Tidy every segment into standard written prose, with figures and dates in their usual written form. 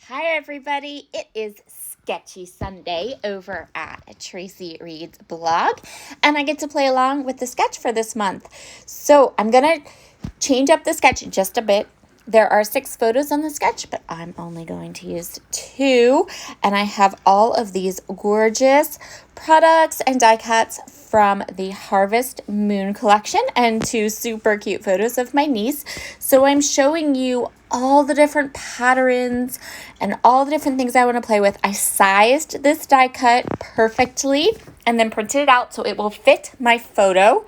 Hi, everybody. It is Sketchy Sunday over at Traci Reed's blog, and I get to play along with the sketch for this month. So I'm going to change up the sketch just a bit. There are 6 photos on the sketch, but I'm only going to use 2, and I have all of these gorgeous products and die cuts from the Harvest Moon collection and 2 super cute photos of my niece. So I'm showing you all the different patterns and all the different things I want to play with. I sized this die cut perfectly and then printed it out so it will fit my photo.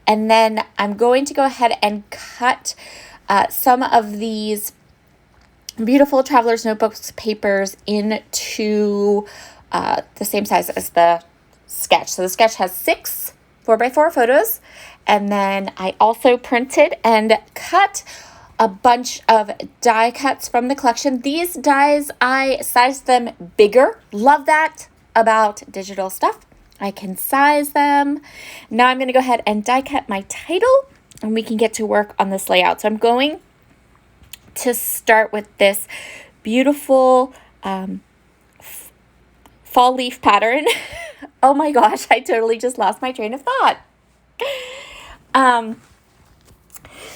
And then I'm going to go ahead and cut some of these beautiful Traveler's Notebooks papers into the same size as the sketch. So the sketch has 6 4x4 photos, and then I also printed and cut a bunch of die cuts from the collection. These dies, I sized them bigger. Love that about digital stuff. I can size them. Now I'm going to go ahead and die cut my title, and we can get to work on this layout. So I'm going to start with this beautiful fall leaf pattern. Oh my gosh, I totally just lost my train of thought.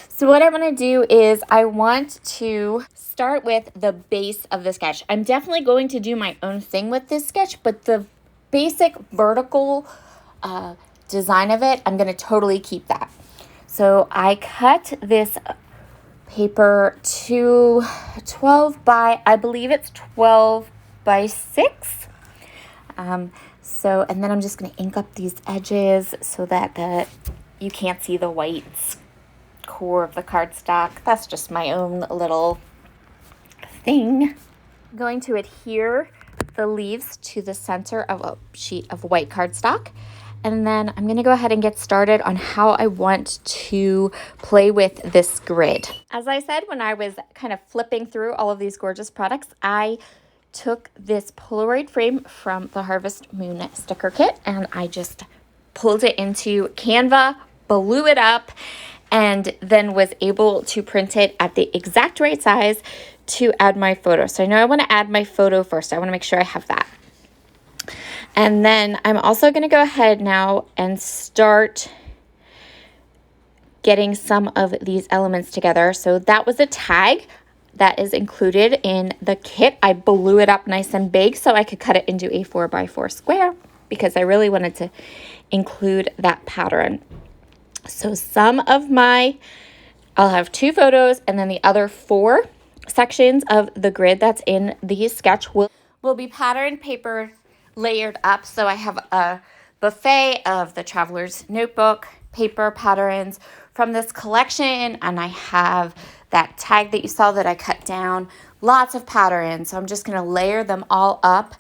So what I want to do is I want to start with the base of the sketch. I'm definitely going to do my own thing with this sketch, but the basic vertical design of it, I'm going to totally keep that. So I cut this paper to 12 by, I believe it's 12 by 6. And then I'm just going to ink up these edges so that you can't see the white core of the cardstock. That's just my own little thing. I'm going to adhere the leaves to the center of a sheet of white cardstock. And then I'm going to go ahead and get started on how I want to play with this grid. As I said, when I was kind of flipping through all of these gorgeous products, I took this Polaroid frame from the Harvest Moon sticker kit, and I just pulled it into Canva, blew it up, and then was able to print it at the exact right size to add my photo. So I know I want to add my photo first. I want to make sure I have that. And then I'm also going to go ahead now and start getting some of these elements together. So that was a tag that is included in the kit. I blew it up nice and big so I could cut it into a 4x4 square because I really wanted to include that pattern. So I'll have 2 photos, and then the other 4 sections of the grid that's in the sketch will be pattern paper layered up. So I have a buffet of the Traveler's Notebook paper patterns from this collection, and I have that tag that you saw that I cut down, lots of patterns. So I'm just going to layer them all up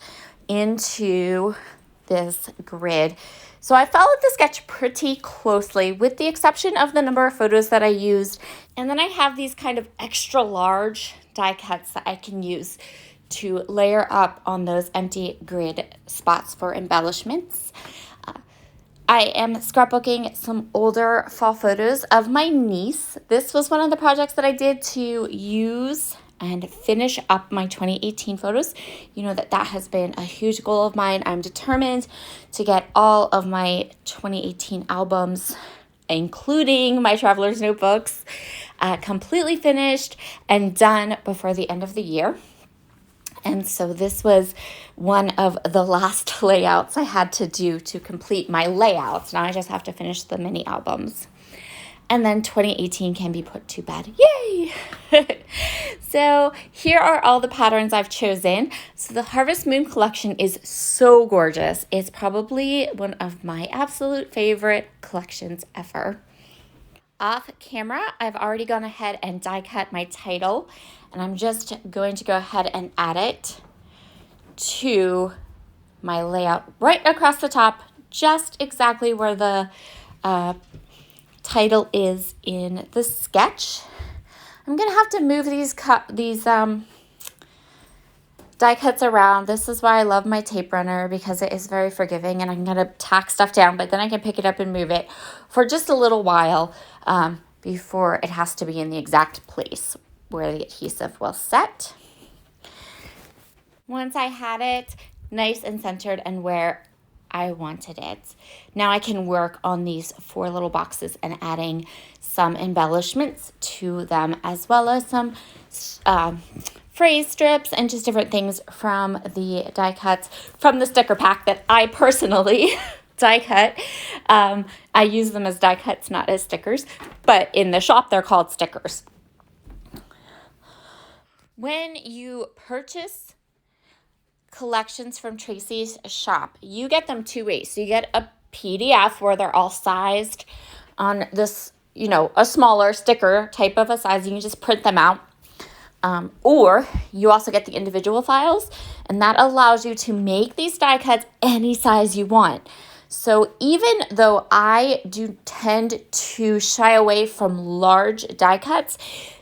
into this grid. So I followed the sketch pretty closely with the exception of the number of photos that I used. And then I have these kind of extra large die cuts that I can use to layer up on those empty grid spots for embellishments. I am scrapbooking some older fall photos of my niece. This was one of the projects that I did to use and finish up my 2018 photos. You know that has been a huge goal of mine. I'm determined to get all of my 2018 albums, including my Traveler's Notebooks, completely finished and done before the end of the year. And so this was one of the last layouts I had to do to complete my layouts. Now I just have to finish the mini albums. And then 2018 can be put to bed. Yay! So here are all the patterns I've chosen. So the Harvest Moon collection is so gorgeous. It's probably one of my absolute favorite collections ever. Off camera, I've already gone ahead and die cut my title, and I'm just going to go ahead and add it to my layout right across the top, just exactly where the title is in the sketch. I'm gonna have to move these die cuts around. This is why I love my tape runner, because it is very forgiving, and I'm going to tack stuff down, but then I can pick it up and move it for just a little while before it has to be in the exact place where the adhesive will set. Once I had it nice and centered and where I wanted it, now I can work on these 4 little boxes and adding some embellishments to them, as well as some phrase strips and just different things from the die cuts from the sticker pack that I personally die cut. I use them as die cuts, not as stickers, but in the shop they're called stickers. When you purchase collections from Traci's shop, you get them 2 ways. So you get a PDF where they're all sized on this, a smaller sticker type of a size. You can just print them out. Or you also get the individual files, and that allows you to make these die cuts any size you want. So even though I do tend to shy away from large die cuts,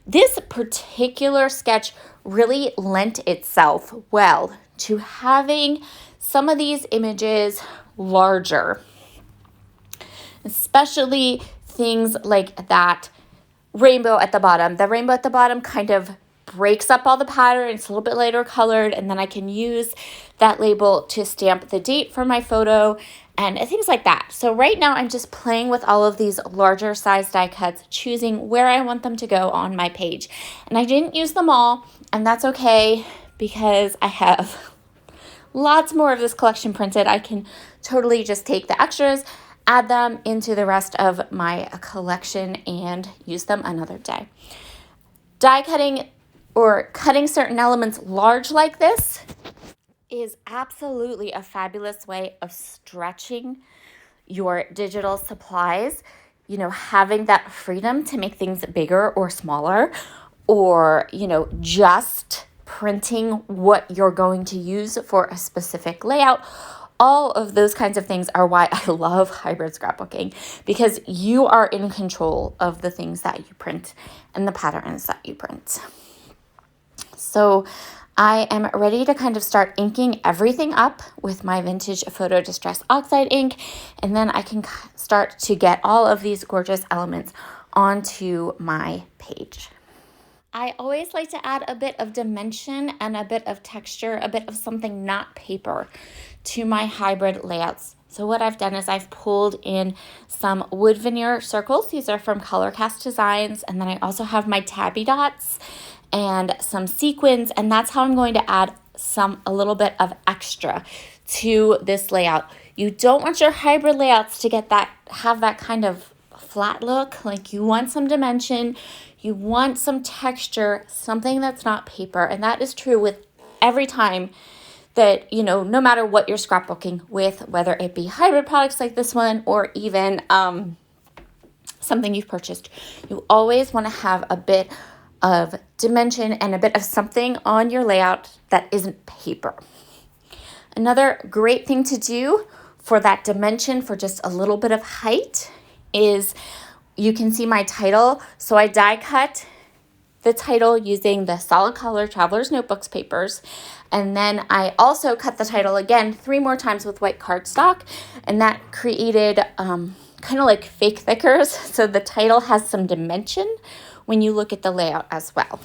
this particular sketch really lent itself well to having some of these images larger, especially things like that rainbow at the bottom. The rainbow at the bottom kind of breaks up all the pattern. It's a little bit lighter colored, and then I can use that label to stamp the date for my photo and things like that. So right now I'm just playing with all of these larger size die cuts, choosing where I want them to go on my page. And I didn't use them all, and that's okay because I have lots more of this collection printed. I can totally just take the extras, add them into the rest of my collection, and use them another day. Die cutting or cutting certain elements large like this is absolutely a fabulous way of stretching your digital supplies, having that freedom to make things bigger or smaller, or, just printing what you're going to use for a specific layout. All of those kinds of things are why I love hybrid scrapbooking, because you are in control of the things that you print and the patterns that you print. So I am ready to kind of start inking everything up with my vintage photo distress oxide ink, and then I can start to get all of these gorgeous elements onto my page. I always like to add a bit of dimension and a bit of texture, a bit of something not paper to my hybrid layouts. So what I've done is I've pulled in some wood veneer circles. These are from Colorcast Designs. And then I also have my tabby dots and some sequins. And that's how I'm going to add a little bit of extra to this layout. You don't want your hybrid layouts to have that kind of flat look. Like, you want some dimension, you want some texture, something that's not paper. And that is true with every time that, no matter what you're scrapbooking with, whether it be hybrid products like this one or even something you've purchased, you always want to have a bit of dimension and a bit of something on your layout that isn't paper. Another great thing to do for that dimension, for just a little bit of height, is you can see my title. So I die cut the title using the solid color Traveler's Notebooks papers. And then I also cut the title again 3 more times with white cardstock. And that created kind of like fake thickers. So the title has some dimension when you look at the layout as well.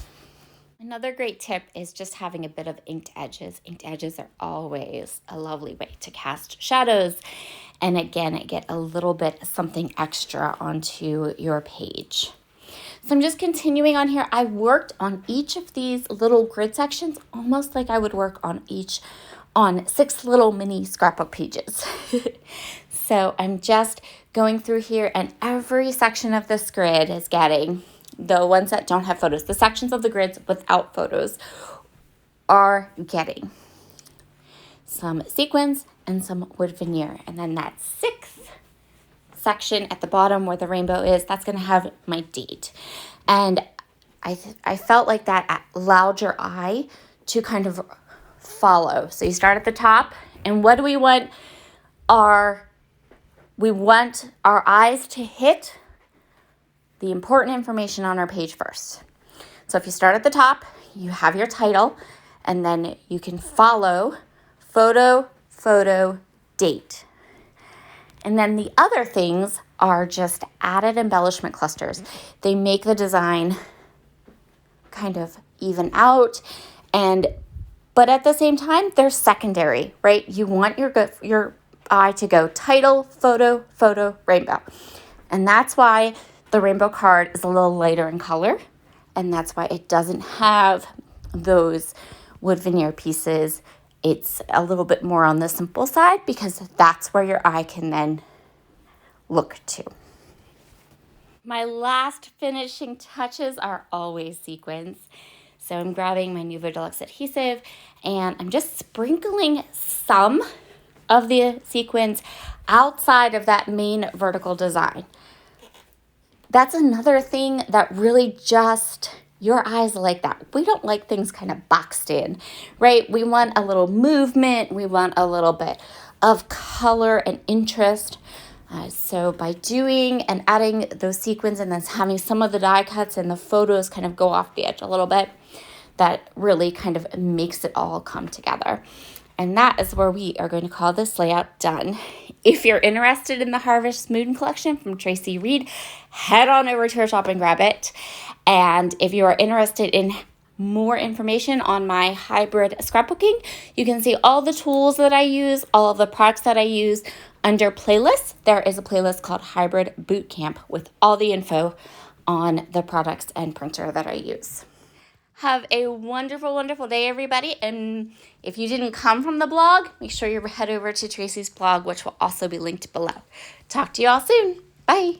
Another great tip is just having a bit of inked edges. Inked edges are always a lovely way to cast shadows. And again, get a little bit something extra onto your page. So I'm just continuing on here. I worked on each of these little grid sections almost like I would work on 6 little mini scrapbook pages. So I'm just going through here, and every section of this grid is getting, the ones that don't have photos, the sections of the grids without photos are getting some sequins and some wood veneer. And then that 6th section at the bottom where the rainbow is, that's going to have my date. And I felt like that allowed your eye to kind of follow. So you start at the top, and what do we want? We want our eyes to hit the important information on our page first. So if you start at the top, you have your title, and then you can follow photo, date. And then the other things are just added embellishment clusters. They make the design kind of even out and but at the same time, they're secondary, right? You want your eye to go title, photo, photo, rainbow. And that's why the rainbow card is a little lighter in color. And that's why it doesn't have those wood veneer pieces. It's a little bit more on the simple side because that's where your eye can then look to. My last finishing touches are always sequins. So I'm grabbing my Nuvo Deluxe adhesive and I'm just sprinkling some of the sequins outside of that main vertical design. That's another thing that really just, your eyes like that. We don't like things kind of boxed in, right? We want a little movement. We want a little bit of color and interest. So by doing and adding those sequins and then having some of the die cuts and the photos kind of go off the edge a little bit, that really kind of makes it all come together. And that is where we are going to call this layout done. If you're interested in the Harvest Moon collection from Traci Reed, head on over to her shop and grab it. And if you are interested in more information on my hybrid scrapbooking, you can see all the tools that I use, all of the products that I use. Under playlists, there is a playlist called Hybrid Bootcamp with all the info on the products and printer that I use. Have a wonderful, wonderful day, everybody. And if you didn't come from the blog, make sure you head over to Traci's blog, which will also be linked below. Talk to you all soon. Bye.